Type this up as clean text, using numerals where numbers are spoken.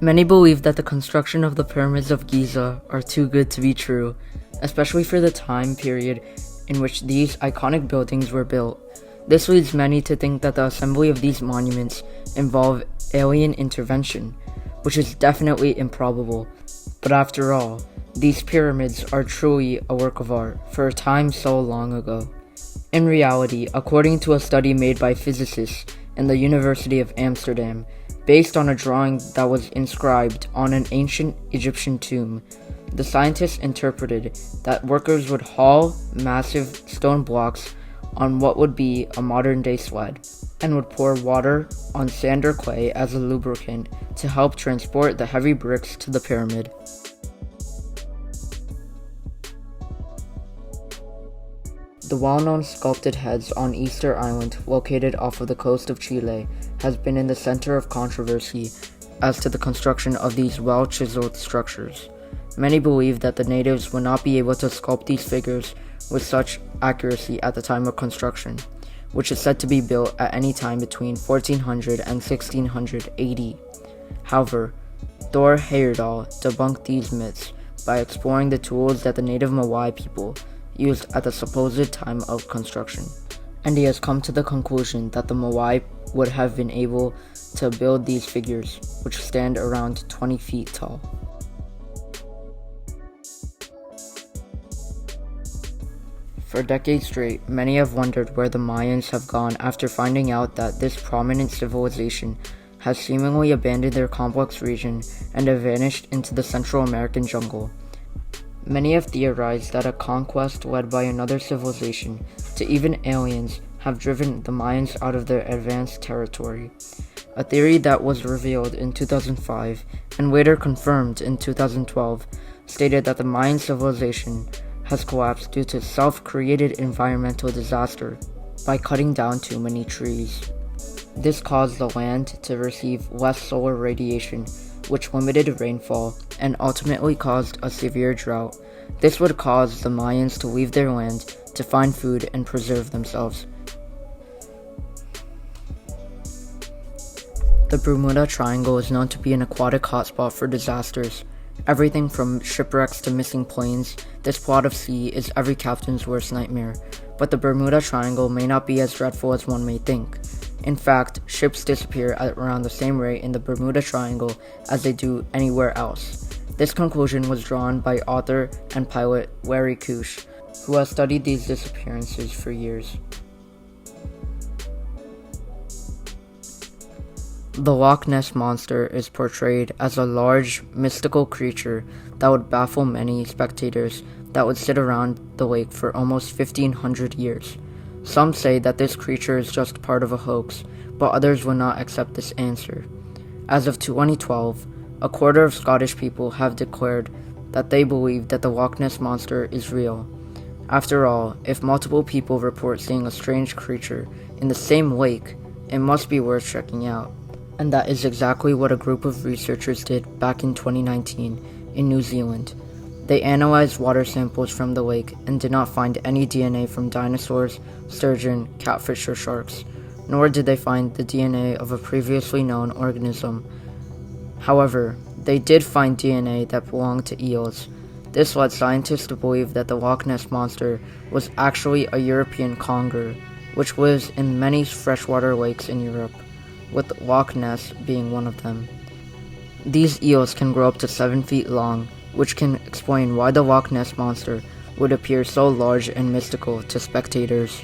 Many believe that the construction of the pyramids of Giza are too good to be true, especially for the time period in which these iconic buildings were built. This leads many to think that the assembly of these monuments involve alien intervention, which is definitely improbable. But after all, these pyramids are truly a work of art for a time so long ago. In reality, according to a study made by physicists in the University of Amsterdam, based on a drawing that was inscribed on an ancient Egyptian tomb, the scientists interpreted that workers would haul massive stone blocks on what would be a modern-day sled, and would pour water on sand or clay as a lubricant to help transport the heavy bricks to the pyramid. The well-known sculpted heads on Easter Island, located off of the coast of Chile, has been in the center of controversy as to the construction of these well-chiseled structures. Many believe that the natives would not be able to sculpt these figures with such accuracy at the time of construction, which is said to be built at any time between 1400 and 1600 AD. However, Thor Heyerdahl debunked these myths by exploring the tools that the native Moai people used at the supposed time of construction, and he has come to the conclusion that the Moai would have been able to build these figures, which stand around 20 feet tall. For decades straight, many have wondered where the Mayans have gone after finding out that this prominent civilization has seemingly abandoned their complex region and have vanished into the Central American jungle. Many have theorized that a conquest led by another civilization, to even aliens, have driven the Mayans out of their advanced territory. A theory that was revealed in 2005 and later confirmed in 2012 stated that the Mayan civilization has collapsed due to self-created environmental disaster by cutting down too many trees. This caused the land to receive less solar radiation, which limited rainfall and ultimately caused a severe drought. This would cause the Mayans to leave their land to find food and preserve themselves. The Bermuda Triangle is known to be an aquatic hotspot for disasters. Everything from shipwrecks to missing planes, this plot of sea is every captain's worst nightmare. But the Bermuda Triangle may not be as dreadful as one may think. In fact, ships disappear at around the same rate in the Bermuda Triangle as they do anywhere else. This conclusion was drawn by author and pilot Larry Kusch, who has studied these disappearances for years. The Loch Ness Monster is portrayed as a large, mystical creature that would baffle many spectators that would sit around the lake for almost 1,500 years. Some say that this creature is just part of a hoax, but others will not accept this answer. As of 2012, a quarter of Scottish people have declared that they believe that the Loch Ness Monster is real. After all, if multiple people report seeing a strange creature in the same lake, it must be worth checking out. And that is exactly what a group of researchers did back in 2019 in New Zealand. They analyzed water samples from the lake and did not find any DNA from dinosaurs, sturgeon, catfish, or sharks, nor did they find the DNA of a previously known organism. However, they did find DNA that belonged to eels. This led scientists to believe that the Loch Ness Monster was actually a European conger, which lives in many freshwater lakes in Europe, with Loch Ness being one of them. These eels can grow up to 7 feet long, which can explain why the Loch Ness Monster would appear so large and mystical to spectators.